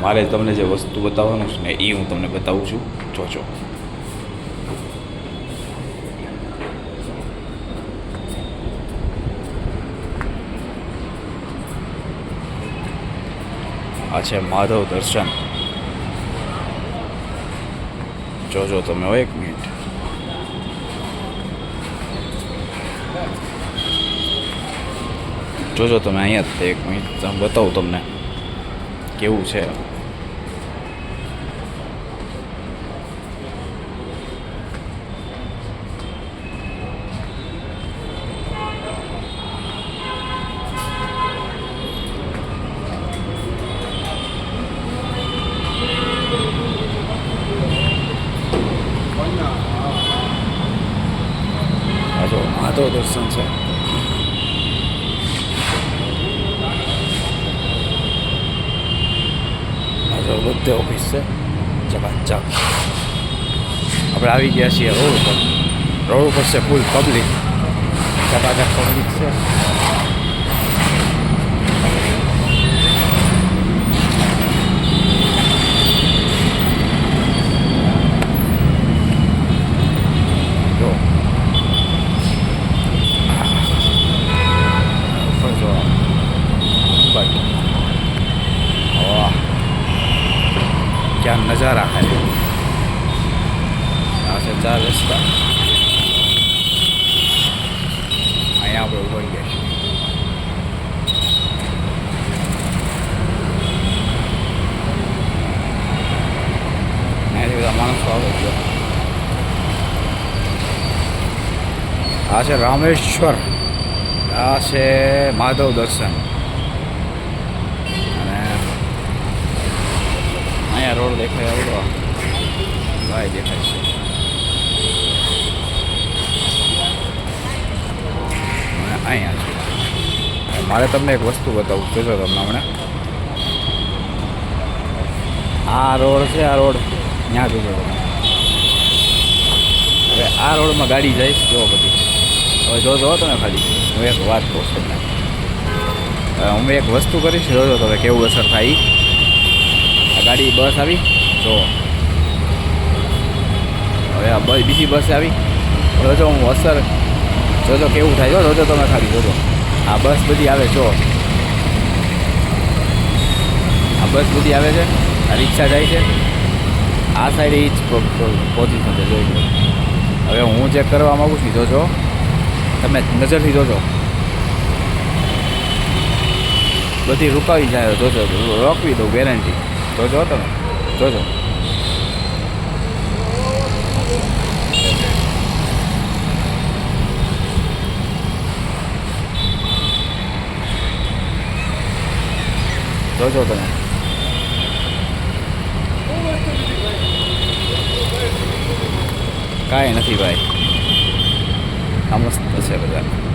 મારે તમને જે વસ્તુ બતાવવાનું છે ને એ હું તમને બતાવું છું, જોજો. આ છે માધવ દર્શન. જોજો તમે, હો 1 મિનિટ. જોજો તમે અહીંયા જ 1 મિનિટ બતાવું તમને કેવું છે. આ જો માધવ દર્શન છે. બધે ઓફિસ છે ચકાચક. આપણે આવી ગયા છીએ રોડ ઉપર. રોડ ઉપર છે ફૂલ પબ્લિક, ચકાચક પબ્લિક છે. જો क्या नज़ारा है. यहाँ से 4 रस्ता. અહીંયા આપણે ઉભા ગયા છીએ. અહીંયાથી બધા માણસો આવે છે. આ છે રામેશ્વર. આ છે માધવ દર્શન. અહીંયા રોડ દેખાય આવડો ભાઈ દેખાય છે. અહીંયા છે. મારે તમને એક વસ્તુ બતાવું, જોજો તમને હમણાં. આ રોડ છે, આ રોડ ત્યાં જોજો તમે. હવે આ રોડમાં ગાડી જઈશ જો બધી. હવે જોજો તમે ખાલી, હું એક વાત કહું છું તમને. હું એક વસ્તુ કરીશ, જોજો તમે કેવું અસર થાય. ગાડી બસ આવી જો. હવે આ બીજી બસ આવી. જોજો હું અસર જોજો કેવું થાય. જોજો તમે ખાલી જોજો. આ બસ બધી આવે જો. આ બસ બધી આવે છે. આ રિક્ષા જાય છે. આ સાઈડ એ જ પોઝિશન છે જોઈ લો. હવે હું ચેક કરવા માગું છું, જોજો તમે નજરથી જોજો. બધી રૂકાવી જાય. જોજો, રોકવી દઉં ગેરંટી. જોજો તમે, જોજો. જોજો તમે. કાંઈ નથી ભાઈ, આ મસ્ત છે બધા.